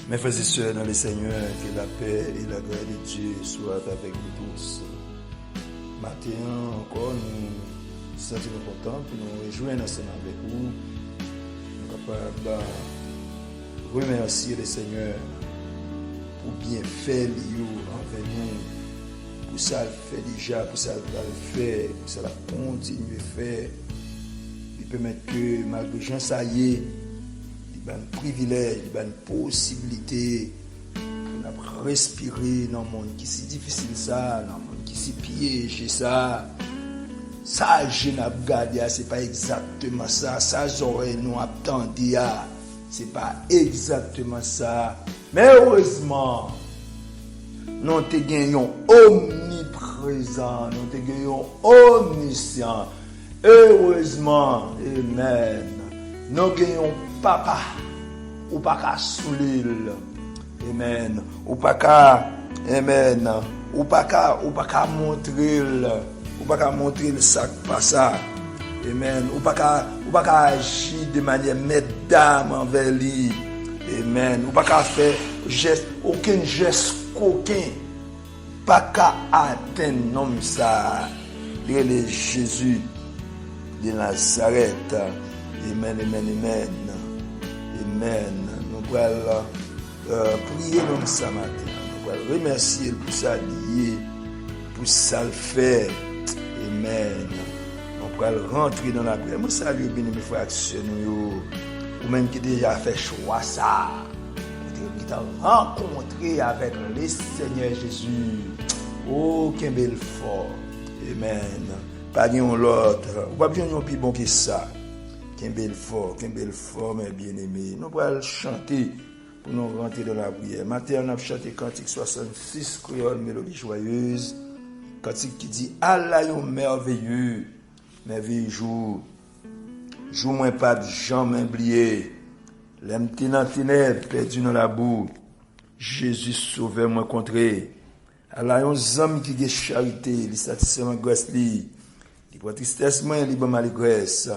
Mes frères et sœurs dans le Seigneur, que la paix et la grâce de Dieu soient avec nous tous. Maintenant encore, nous nous sentons contents pour nous rejoindre ensemble avec vous. Nous sommes capables de remercier le Seigneur pour bien faire envers nous, pour ça le fait déjà, pour ça le fait, pour ça le continue à faire. Il permet que malgré Jean ça y est, il y a un privilège, il y a une possibilité de respirer dans le monde qui est si difficile ça, dans le monde qui est si piégé ça. Ça, je n'ai pas regardé, c'est pas exactement ça. Ça, j'aurais nous attendu, c'est pas exactement ça. Mais heureusement, nous te gagnons omniprésent, nous te gagnons omniscient. Heureusement, amen. Nous gagnons papa, ou pas qu'à saouler, amen. Ou pas qu'à, amen. Ou pas qu'à montrer, ou pas qu'à montrer le sac pas ça, amen. Ou pas qu'à agir de manière mesdames envers lui, amen. Ou pas qu'à faire aucun geste coquin, pas qu'à atteindre nom ça, le Jésus de Nazareth, amen, amen, amen. Amen. Nous allons prier dans ce matin. Nous allons remercier pour ça lié, pour ça le faire. Amen. Nous allons rentrer dans la prière. Moi, salue bien mes frères ou même qui déjà fait choix ça. Qui t'a rencontré avec le Seigneur Jésus. Oh, quel bel fort. Amen. Pas de l'autre. Ou pas bien non plus bon que ça. Qu'un bel fort, mes bien-aimés. Nous allons chanter pour nous rentrer dans la prière. Matin, on a chanté cantique 66, créole, mélodie joyeuse. Cantique qui dit, Allah yon merveilleux jour. Jour moins pas de jamais oublié. L'aime tenant ténèbres, perdu dans la boue. Jésus sauveur moi contré. Allah yon zam qui get charité, li satisfait ma grâce li. Li pour tristesse moi, li bon malgresse.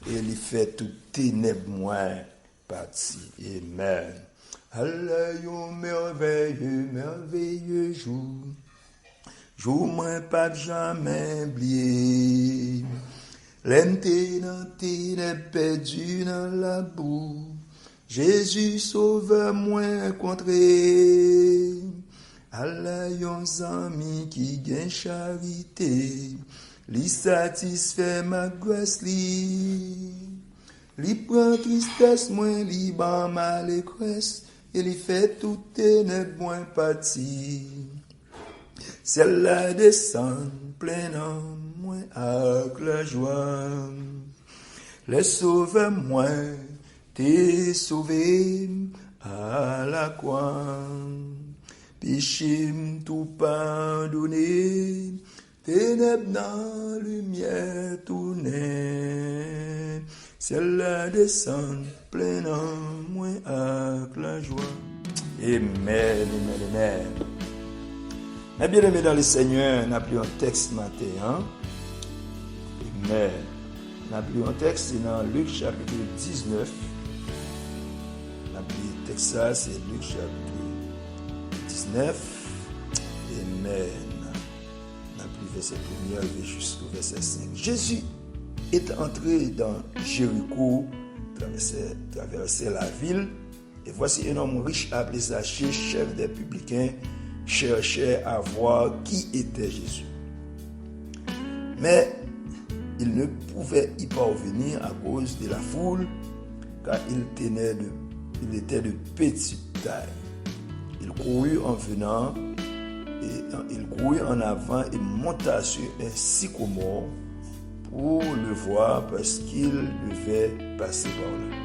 Et il fait tout ténèbres moins parti. Amen. Allah yon merveilleux jour. Jour moins pas jamais oublié. L'aime dans ténèbres perdu dans la boue. Jésus sauveur moins contré. Allah yon zami qui gagne charité. Li satisfait ma grâce li prend tristesse moins li ban malégresse et li fait tout ténèbres moins parti. Celle-là descend plein en moins avec la joie. Les sauveurs moins t'es sauvé à la croix. Péché tout pardonné. Ténèbres dans lumière tournée, celle-là descend plein en moi avec la joie. Amen, amen, amen. Mais bien aimé dans le Seigneur, on a pris un texte matin. Amen. On a pris un texte, c'est dans Luc chapitre 19. On a pris le texte, ça, c'est Luc chapitre 19. Amen. Verset 1er jusqu'au verset 5. Jésus est entré dans Jéricho, traversait la ville, et voici un homme riche appelé Zachée, chef des publicains, cherchait à voir qui était Jésus. Mais il ne pouvait y parvenir à cause de la foule, car il était de petite taille. Il courut en venant, il courut en avant et monta sur un sycomore pour le voir parce qu'il devait passer par là.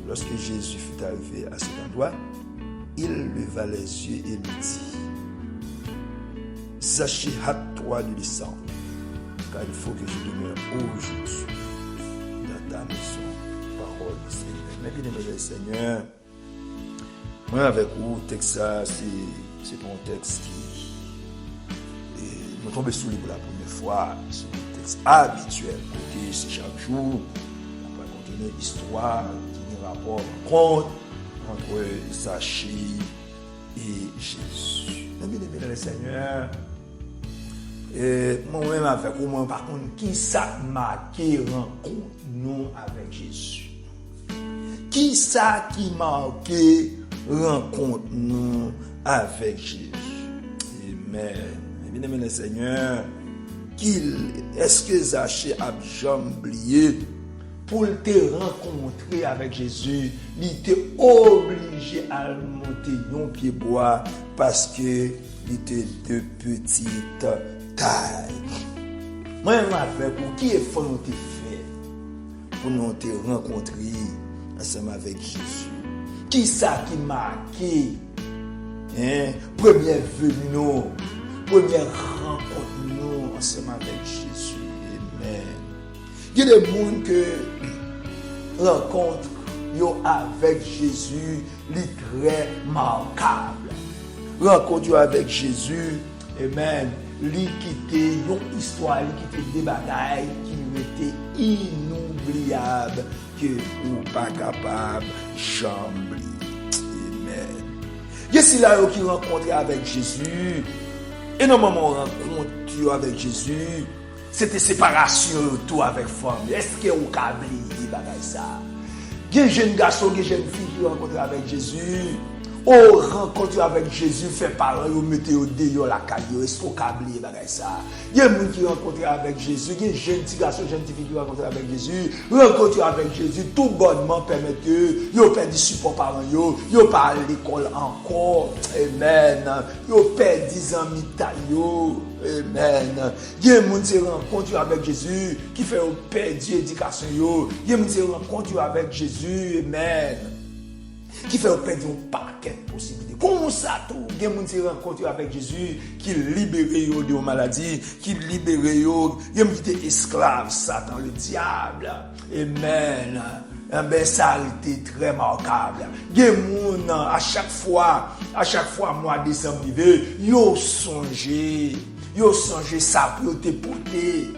Lorsque Jésus fut arrivé à cet endroit, il leva les yeux et lui dit, Zachée, hâte-toi de descendre, car il faut que je demeure aujourd'hui dans ta maison. Parole du Seigneur. Mais bien aimé le Seigneur, moi avec vous, texte ça, c'est un texte qui nous tombe sous lui pour la première fois. C'est un texte habituel, côté c'est chaque jour. On va contenir histoire, contenir rapport, compte, entre Zachée et Jésus. Bien-aimé dans le Seigneur, et moi-même avec moi, par contre, qui ça marqué rencontre nous avec Jésus? Qui ça qui marqué rencontre nous avec Jésus? Amen. Bien-aimé le Seigneur, est-ce que Zachée a jamais oublié pour te rencontrer avec Jésus, il était obligé à monter un pied bois parce que il était de petite taille. Moi, je vais pour qui est nous te fait pour nous te rencontrer ensemble avec Jésus. Qui ça qui marqué? Première venue nous, première rencontre nous ensemble avec Jésus. Amen. Il y a des gens qui rencontrent avec Jésus, est très marquable. Rencontre avec Jésus, amen, li quitter une histoire, li quitter des bagailles qui étaient inoubliables, que ou pas capable jamais. Amen. Il y a si là qui rencontre avec Jésus, et normalement rencontre avec Jésus, c'était séparation tout avec femme. Est-ce que vous avez oublié ça? Il y a des jeunes garçons, des jeunes filles qui rencontrent avec Jésus. Au rencontre avec Jésus, fait parler, vous mettez au dehors la caille. Est-ce que vous avez oublié ça? Il y a des gens qui rencontrent avec Jésus. Il y a des jeunes garçons, des jeunes filles qui rencontrent avec Jésus. Rencontre avec Jésus, tout bonnement permet que vous perdez du support par vous. Vous n'avez pas à l'école encore. Amen. Vous perdez des amis taillot. Amen. Il y a des gens qui rencontrent avec Jésus qui fait perdre l'éducation. Il y a des gens qui rencontrent avec Jésus. Amen. Qui fait perdre un paquet de possibilités. Comment ça tout? Il y a des gens qui rencontrent avec Jésus qui libèrent de maladie, qui libèrent, il y a des gens qui étaient esclaves, Satan, le diable. Amen. Ben ça a été très remarquable. Il y a des gens, à chaque fois, mois de décembre, ils ont songé ça pour te porter.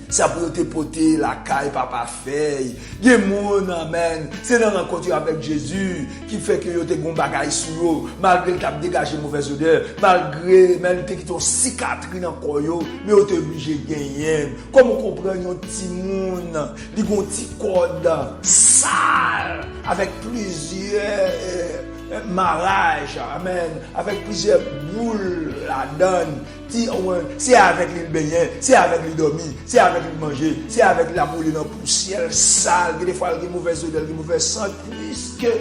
Ça peut te porter la caille papa feuille. Des moun amen. C'est dans la rencontre avec Jésus qui fait que yo te gon bagay sur yo, malgré que tu as dégagé mauvaise odeur, malgré même que ton cicatrice dans corps yo, mais yo te obligé gagner. Comment comprendre un petit moun, li gon petit code sale avec plusieurs mariage, amen, avec plusieurs boules la donne. C'est avec lui baigner, c'est avec lui dormir, c'est avec lui manger, c'est avec la boule dans poussière sale, des fois il y a mauvaise odeur, il y a mauvaise sang, puisque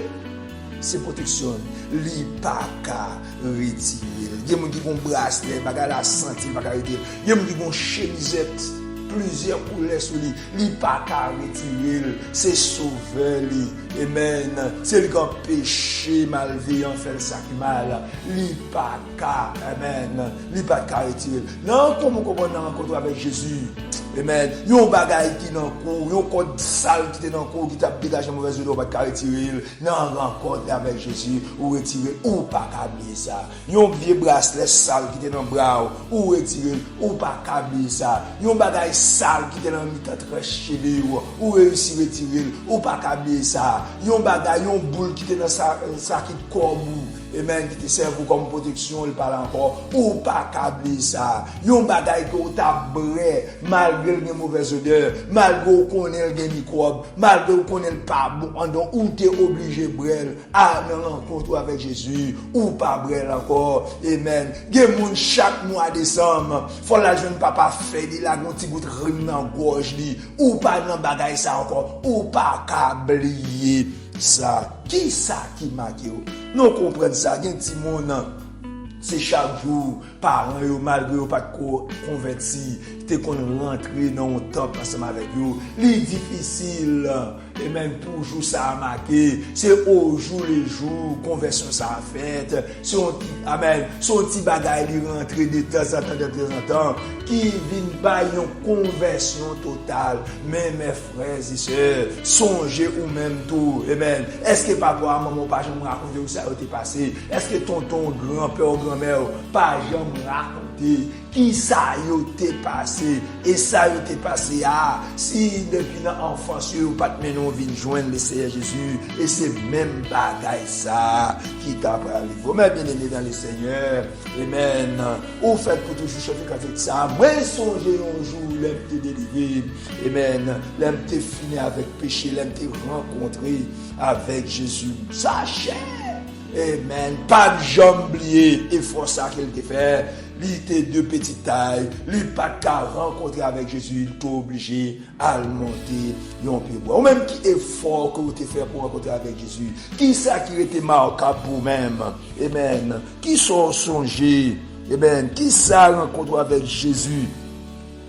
c'est protection, li pas qu'à retirer. Il y a des gens qui ont bracelet, bagarre la santé, bagarre retirer. Il y a des gens qui ont chemisette, plusieurs couleurs sur lui, li pas qu'à retirer, c'est sauveur lui. Amen. C'est le grand péché malveillant fait ça qui mal. Li pas qu'à, amen. Li pas qu'à retirer. Non, comment comprendre la rencontre avec Jésus? Amen. Yon bagay qui dans cour, yon code sale qui était dans cour qui t'a dégagé mauvaise odeur pas qu'à retirer. Non, rencontre avec Jésus ou retirer ou pas qu'à oublier ça. Yon vieux bracelet sale qui était dans bras ou retirer ou pas qu'à oublier ça. Yon bagay sale qui était dans mi-temps très cheveux ou réussir retirer ou pas qu'à oublier ça. Yon bagay, yon boule qui était dans ça qui te corbou. Amen, qui te serve comme protection, il parle encore, ou pas câbler ça. Yon bagay que ou ta bré, malgré les mauvaises odeurs, malgré qu'on ait les microbes, malgré qu'on ait pas bon, ou t'es obligé brel, à rencontre avec Jésus, ou pas brel encore. Amen. Gen moun chaque mois de décembre, faut la jeune papa fait, il a un petit bout de rime dans gorge li, ou pas dans bagay ça encore, ou pas câbler ça. Qui ça qui marque yo? Nous comprenons ça, il y a un petit monde, c'est chaque jour, parents, malgré pas de converti, t'es qu'on rentre dans un temps ensemble avec eux, c'est difficile, et même toujours ça a marqué, c'est au jour les jours, conversion ça a fait, son petit bagage il rentre de temps en temps, qui vient pas une conversion totale, mais mes frères et sœurs, songez ou même tout, amen. Est-ce que papa, maman, pas jamais raconté où ça a été passé? Est-ce que tonton, grand-père, grand-mère, pas jamais raconter qui ça yo t'est passé et ça yo t'est passé si depuis l'enfance ou pas de nous vinn joindre le Seigneur Jésus et c'est même bagaille ça qui t'a parlé. Vous m'avez bien aimé dans le Seigneur. Amen. Ou faites pour toujours chanter avec ça. Moi songer un jour l'aime te délivrer. Amen. L'aime te finir avec péché, l'aime te rencontrer avec Jésus. Sachez. Amen. Pas de jambes oubliées. Et faut ça qu'il te fait. Il était de petite taille. Il pas qu'à rencontrer avec Jésus. Il est obligé à le monter. Ou même qui effort que vous te fait pour rencontrer avec Jésus. Qui ça qui était marquable pour vous-même. Amen. Qui sont songés. Amen. Qui ça rencontre avec Jésus.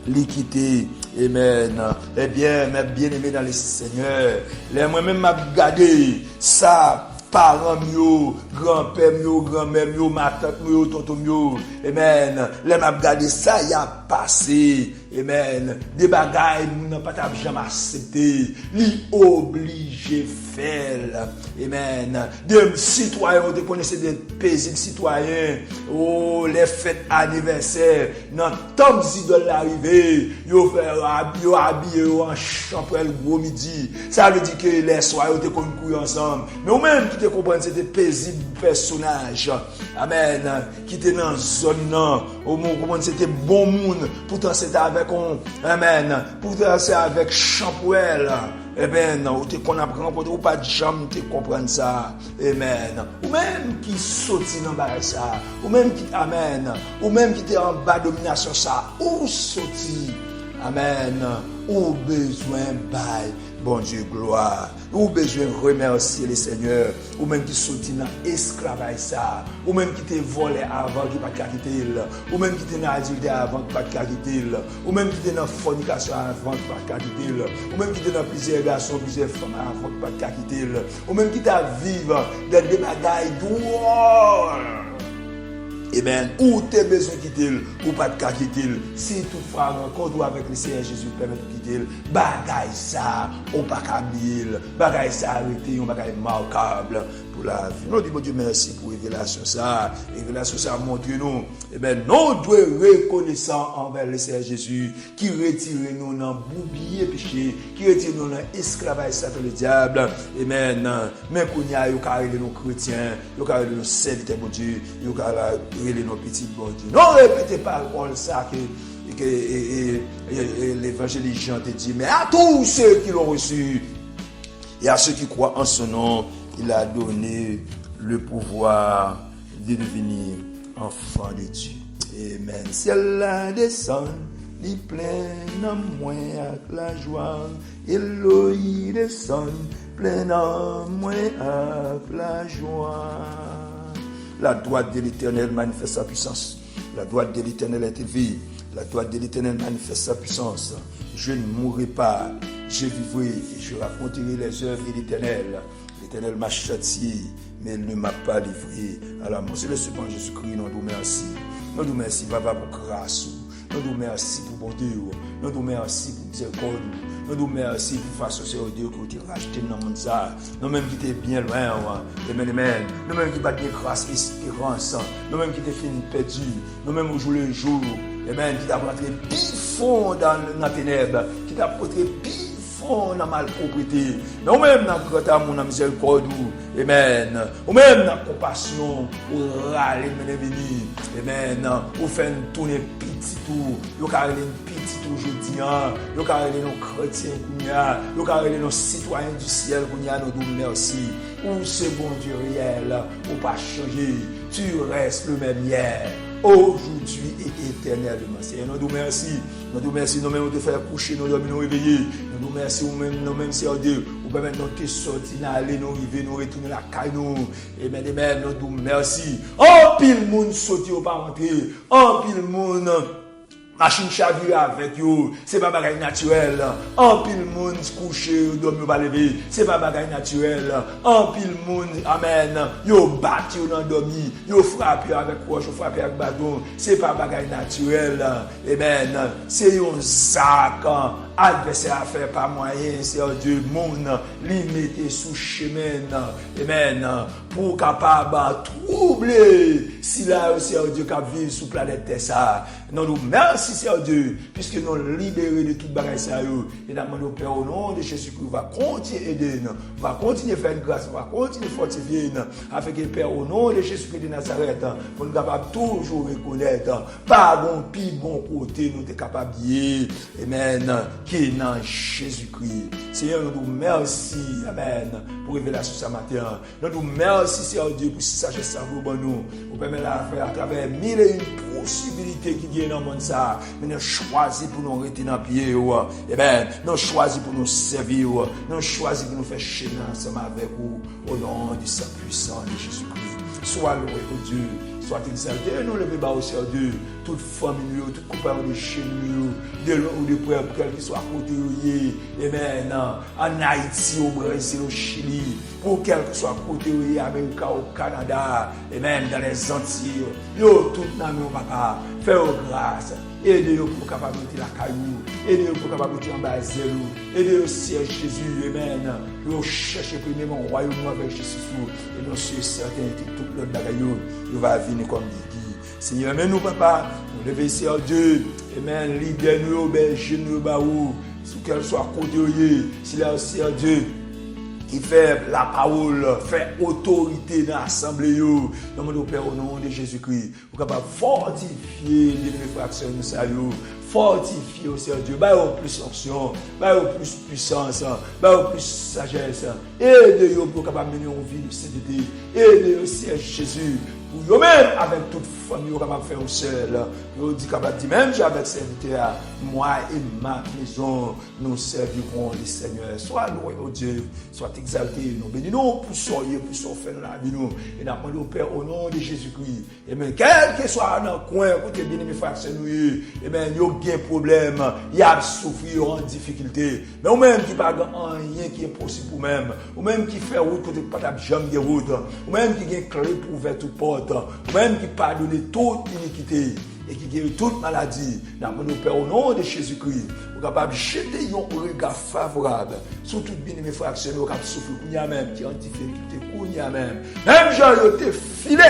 L'équité. Amen. Eh bien, mes bien-aimés dans le Seigneur. Les moi-même m'a regardé ça. Parents mieux, grand-père mieux, grand-mère mieux, ma tante mieux, tonton mieux. Amen. Les m'a regardé ça, y a passé. Amen. Des bagailles, nous n'avons pas jamais accepté. Li obligé faire. Amen. Des citoyens, vous connaissez des paisibles citoyens. Oh, les fêtes anniversaires. Dans tant d'idoles l'arrivée, yo habillé en champrel gros midi. Ça veut dire que les soirs, vous qu'on couille ensemble. Mais ou même qui te comprennent, c'est des paisibles personnages. Amen. Qui étaient dans la zone, non. Au moment, c'était bon monde. Pourtant, c'était avec amen. Pourtant, c'est avec Champouel. Amen. Ou te qu'on apprend, ou pas de jambe, te comprendre ça. Amen. Ou même qui saute dans le ça. Ou même qui, amen. Ou même qui était en bas domination ça. Ou sorti. Amen. Ou besoin bail. Bon Dieu, gloire. Ou besoin remercier le Seigneur. Ou même qui sorti dans l'esclavage ça. Ou même qui te volé avant qui pas quitter. Ou même qui te dans adultère avant qui pas quitter. Ou même qui te dans fornication avant qui pas quitter. Ou même qui te dans plusieurs garçons, plusieurs femmes avant qui pas quitter. Ou même qui t'a vivre dans des bagailles dehors. Amen. Ou t'es besoin de quitter, ou pas de quitter. Si toutefois rencontre avec le Seigneur Jésus permet de quitter, bagaille ça, ou pas qu'habiller, bagaille ça arrêté, ou bagaille marquable pour la vie. Nous disons Dieu merci pour révélation ça. Révélation ça montre nous. Amen. Nous devons reconnaissant envers le Seigneur Jésus qui retire nous dans boublier péché, qui retire nous dans esclavage ça le diable. Amen. Mais qu'on y a yo carré nos chrétiens, yo carré nos serviteurs de Dieu, yo carré nos petits bon Dieu. Non répétez pas ça que l'évangile Jean te dit, mais à tous ceux qui l'ont reçu et à ceux qui croient en son nom, il a donné le pouvoir de devenir enfant de Dieu. Amen. Ciel la descend, il plein en moi avec la joie. Elohim descend, plein en moi avec la joie. La droite de l'Éternel manifeste sa puissance. La droite de l'Éternel est élevée. La droite de l'Éternel manifeste sa puissance. Je ne mourrai pas, je vivrai et je raconterai les œuvres de l'Éternel. L'Éternel m'a châtié, mais il ne m'a pas livré à la mort. C'est le Seigneur Jésus-Christ, nous nous merci. Nous nous merci, Papa, pour grâce. Nous nous merci pour bonté. Nous nous merci pour miséricorde. Nous nous merci pour façon c'est Dieu que tu as racheté dans le monde ça. Nous même qui t'es bien loin. Amen, amen. Nous même qui bat des grâce, espérance. Nous même qui t'es fini perdu. Nous même au jour le jour. Amen. Qui t'a rentré bifond dans la ténèbres. Qui t'a porté bifond dans la malpropriété. Nous même dans le grand amour, dans la miséricorde. Amen. Ou même dans la compassion. Ou râler, amen. Ou faire tourner petit tour. Vous carrez une petite tour jeudi. Vous carrez nos chrétiens. Vous carrez nos citoyens du ciel. Nous nous merci. Ou ce bon Dieu réel. Ou pas changer. Tu restes le même hier. Aujourd'hui et éternellement. Seigneur, nous nous merci. Nous nous merci, nous-mêmes de faire coucher, nous dormir, nous réveiller. Nous nous merci, nous-mêmes, Seigneur Dieu. Ou permettre nous de sortir, aller, nous arriver, nous retourner la caille, nous. Amen, amen, nous nous merci. En pile monde sorti au pas rentrer. En pile monde. Machine chavire avec yo, c'est pas bagaille naturel. En pile monde couché, dormi pas lever, c'est pas bagaille naturel. En pile monde, amen. Yo battu dans dormi, yo frappé avec roche, yo frappé avec bâton, c'est pas bagaille naturel. Amen. C'est un sac adversaire a fait par moyen, Seigneur Dieu, monde, limité sous chemin, amen, pour capable troubler, si là, Seigneur Dieu, qui vit sous planète Terre, ça. Nous merci, Seigneur Dieu, puisque nous libérés de toute bagaille, ça, et nous demandons, Père, au nom de Jésus-Christ, va continuer à aider nous, va continuer à faire une grâce, va continuer à fortifier nous, afin que, Père, au nom de Jésus-Christ de Nazareth, pour nous capables toujours reconnaître, par bon, puis bon côté, nous sommes capables de dire, amen, qui est dans Jésus-Christ. Seigneur, nous nous merci, amen, pour révélation ce matin. Nous nous merci, Seigneur Dieu, pour sagesse à vous, nous, pour permettre à faire à travers mille et une possibilités qui viennent dans le monde, ça, mais nous choisissons pour nous rester dans le pied, amen, nous choisissons pour nous servir, nous choisissons pour nous faire chaîner ensemble avec vous, au nom du Saint puissant de Jésus-Christ. Sois loué, oh Dieu, soit exalté, nous levons bas au Seigneur Dieu, toute famille, toute coupable de chez nous, de l'eau ou de près, pour qu'elle soit à côté, amen, en Haïti, au Brésil, au Chili, pour qu'elle soit à côté, Amérique, au Canada, amen, dans les Antilles, yo, tout dans nos papa, fais-nous grâce. Aidez-nous pour capable de la caillou, aidez-nous pour capable de en bas zélou, aidez-nous Seigneur Jésus, amen. Nous cherchons premièrement le royaume avec Jésus, et nous sommes certains que tout le bagaille, il va venir comme dit. Seigneur, amen nous papa, nous levons Seigneur Dieu, amen, libère-nous, berger-nous, baou, sous qu'elle soit à côté, s'il y a Seigneur Dieu, qui fait la parole, fait autorité dans l'assemblée. Nous demandons au Père au nom de Jésus-Christ, pour capable fortifier les fractions de salut, fortifier au Seigneur Dieu, plus onction, plus puissance, plus sagesse. Aidez-nous pour capable mener une vie de sainteté. Aidez-nous, Seigneur Jésus, pour vous-même, avec toute famille, vous capable faire un seul. Vous dites capable de dire, même avec serviteur, moi et ma maison, nous servirons le Seigneur. Sois loué au Dieu, soit exalté, nous bénissons pour soyez, pour faire la vie, nous. Et nous demandons au Père au nom de Jésus-Christ. Et bien, quel que soit dans le coin, pour que bien mes frères, nous, et bien, il y a un problème, il y a souffrir en difficulté. Mais ou même qui pas rien qui est possible pour même, ou même qui fait route côté pas jamais de route, ou même qui a une clé pour ouvrir toute porte, ou même qui pardonne toute iniquité et qui guérit toute maladie. Nous Père au nom de Jésus-Christ, vous capable de jeter un regard favorable sur tout bien mes frères, nous capable souffrir qu'on y a même, qui est en difficulté qu'on y a même. Même gens qui ont filé,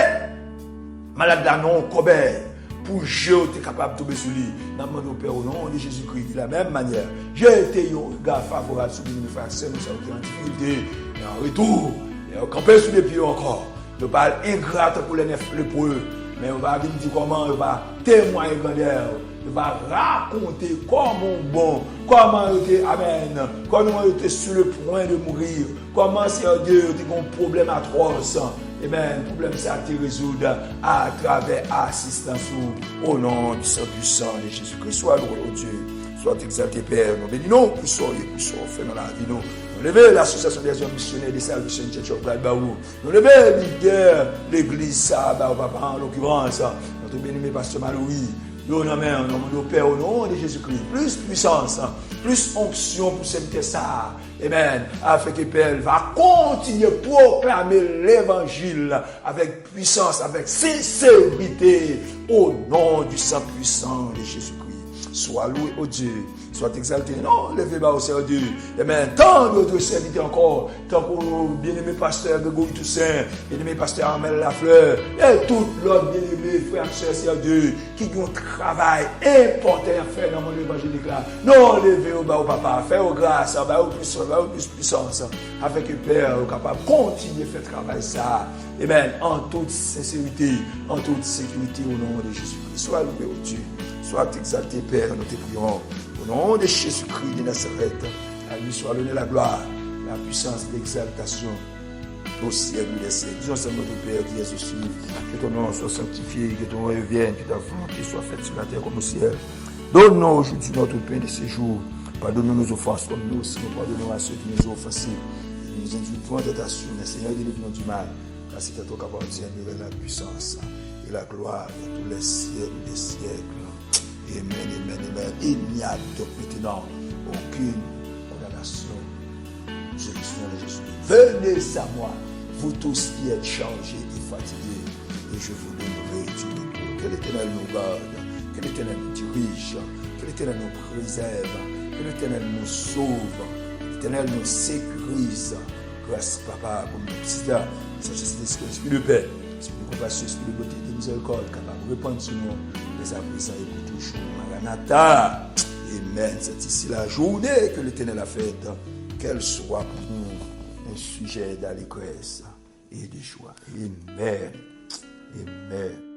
malade là non, Cobert. Pour Dieu, tu es capable de tomber sur lui. Nous demandons au Père au nom de Jésus-Christ. De la même manière, j'ai été un regard favorable sur mes frères, nous sommes en difficulté. Et en retour, on camper sur les pieds encore. Nous parlons ingrate pour les lépreux. Mais on va dire comment on va témoigner grandeur. On va raconter comment bon, comment on était, amen, comment on était sur le point de mourir, comment c'est Dieu qui a un problème atroce. Amen. Le problème, c'est à te résoudre à travers l'assistance au nom du Saint-Puissant de Jésus-Christ. Sois loué au Dieu, sois exalté, Père. Nous bénissons pour ça, fait dans la vie. Nous levons l'association des hommes missionnaires des Salvation Church of God, nous levons l'église, en l'occurrence, notre béni, Pasteur Maloui. Nous demandons au Père au nom de Jésus-Christ, plus puissance, plus onction pour servir ça. Amen. Afin que Père va continuer à proclamer l'évangile avec puissance, avec sincérité, au nom du Saint puissant de Jésus-Christ. Sois loué au Dieu, sois exalté. Non, levez-moi au Seigneur Dieu. Amen. Tant d'autres serviteurs encore, tant que bien-aimé pasteur Grégory Toussaint, bien-aimé pasteur Armel Lafleur, et tout l'autre bien-aimé frère, sœur, Seigneur Dieu, qui ont un travail important à faire dans mon évangélique là. Non, levez au bas au papa, faites au grâce, au plus puissance, afin que Père soit capable de continuer à faire travail ça. Amen. En toute sincérité, en toute sécurité, au nom de Jésus-Christ. Sois loué au Dieu. Sois exalté, Père, nous te prions. Au nom de Jésus-Christ de Nazareth, à lui soit donnée la gloire, la puissance, l'exaltation au ciel de cieux. Disons ça, notre Père qui est au ciel. Que ton nom soit sanctifié, que ton règne vienne, que ta volonté soit faite sur la terre comme au ciel. Donne-nous aujourd'hui notre pain de ce jour. Pardonne-nous nos offenses comme nous aussi nous pardonnons à ceux qui nous ont offensés. Et nous induis point en tentation, mais Seigneur, délivre-nous du mal. Car c'est à toi qu'appartient la puissance et la gloire de tous les siècles des siècles. Amen, amen, amen. Il n'y a donc maintenant aucune condamnation. Jésus. Venez à moi, vous tous qui êtes chargés et fatigués, et je vous donnerai du repos. Que l'Éternel nous garde, que l'Éternel nous dirige, que l'Éternel nous préserve, Que l'Éternel nous sauve. L'Éternel nous sécurise. Grâce, Papa, pour nous. C'est là, sagesse d'esprit, esprit de paix, esprit de compassion, esprit de beauté, de miséricorde, capable de répondre sur nous, les appréciants et pour toujours. Maranatha. Amen. C'est ici la journée que l'Éternel a faite. Qu'elle soit pour nous un sujet d'allégresse et de joie. Amen. Amen.